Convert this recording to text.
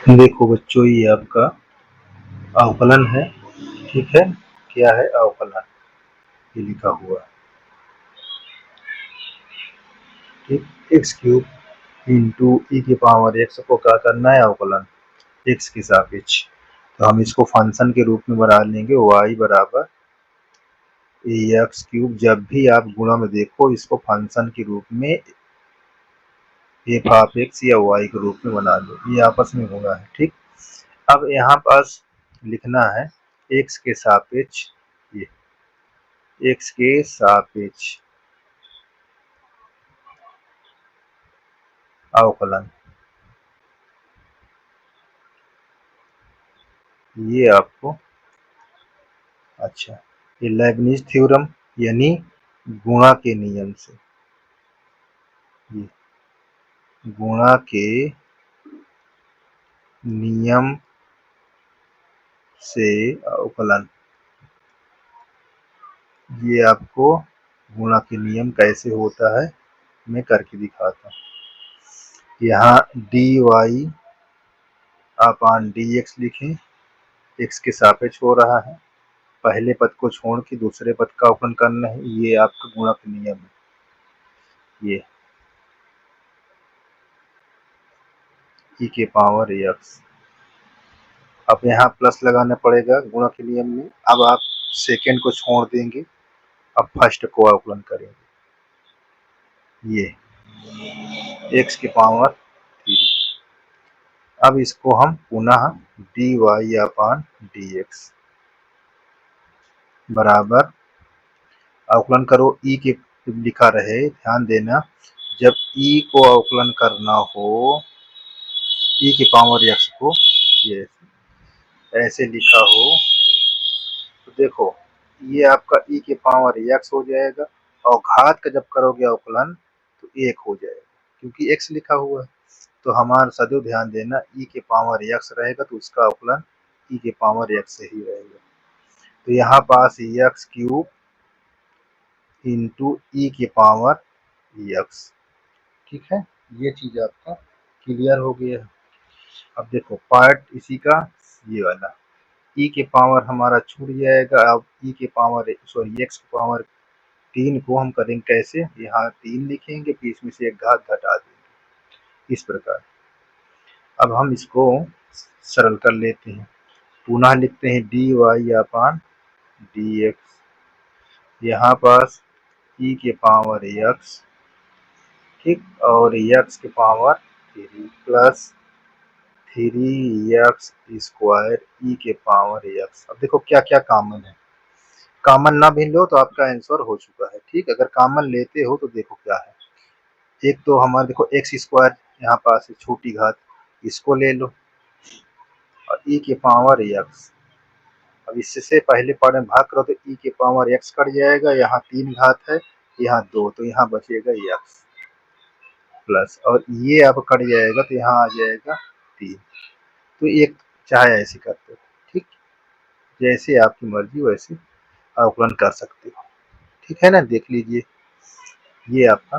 देखो बच्चों, ये आपका अवकलन है। ठीक है, क्या है? अवकलन, ये लिखा हुआ है। ठीक, एक्स क्यूब इंटू ई की पावर एक्स को क्या करना है? अवकलन एक्स के सापेक्ष। तो हम इसको फंक्शन के रूप में बना लेंगे, वाई बराबर ए एक्स क्यूब। जब भी आप गुणा में देखो, इसको फंक्शन के रूप में एफ ऑफ एक्स या वाई के रूप में बना लो, ये आपस में गुणा है। ठीक, अब यहाँ पास लिखना है एक्स के सापेक्ष, ये एक्स के सापेक्ष अवकलन। ये आपको, अच्छा, ये लेबनिज थ्योरम यानी गुणा के नियम से, ये गुणा के नियम से अवकलन। ये आपको गुणा के नियम कैसे होता है मैं करके दिखाता हूँ। यहाँ डी वाई अपान डी एक्स लिखें, एक्स के सापेक्ष हो रहा है, पहले पद को छोड़ के दूसरे पद का अवकलन करना है। ये आपका गुणा का नियम है। ये ई के पावर एक्स, अब यहाँ प्लस लगाना पड़ेगा गुणा के नियम में। अब आप सेकेंड को छोड़ देंगे, अब फर्स्ट को अवकलन करेंगे। ये एक्स की पावर 3। अब इसको हम पुनः डी वाई अपान डी एक्स बराबर अवकलन करो ई के, लिखा रहे, ध्यान देना, जब ई को अवकलन करना हो, ई की पावर एक्स को ये ऐसे लिखा हो, तो देखो ये आपका ई की पावर एक्स हो जाएगा, और घात का जब करोगे अवकलन तो एक हो जाएगा, क्योंकि एक्स लिखा हुआ है। तो हमारा सदैव ध्यान देना, ई के पावर एक्स रहेगा तो उसका अवकलन ई के पावर एक्स से ही रहेगा। तो यहाँ पास एक्स क्यूब इंटू ई की पावर एक्स। ठीक है, ये चीज आपका क्लियर हो गया है। अब देखो पार्ट इसी का, ये वाला ई के पावर हमारा छूट जाएगा। अब ई के पावर, सॉरी, एक्स की पावर 3 को हम करेंगे कैसे? यहाँ 3 लिखेंगे, फिर इसमें से एक घात घटा देंगे, इस प्रकार। अब हम इसको सरल कर लेते हैं, पुनः लिखते हैं डी वाई अपान डी एक्स, यहाँ पास ई के पावर एक्स, ठीक, और एक्स के पावर 3 प्लस 3x स्क्वायर ई के पावर एक्स। अब देखो क्या क्या कॉमन है, कॉमन ना भी लो तो आपका आंसर हो चुका है। ठीक, अगर कॉमन लेते हो तो देखो क्या है, एक तो हमारा देखो एक्स स्क्वायर यहाँ पास है, छोटी घात, इसको ले लो, और ई के पावर एक्स। अब इससे पहले पार्ट में भाग करो तो ई के पावर एक्स कट जाएगा, यहाँ 3 घात है, यहाँ 2, तो यहाँ बचेगा एक्स प्लस, और ये अब कट जाएगा तो यहाँ आ जाएगा 3। तो एक चाहे ऐसे करते हो, ठीक, जैसे आपकी मर्जी वैसे अवकलन कर सकते हो। ठीक है ना, देख लीजिए, ये आपका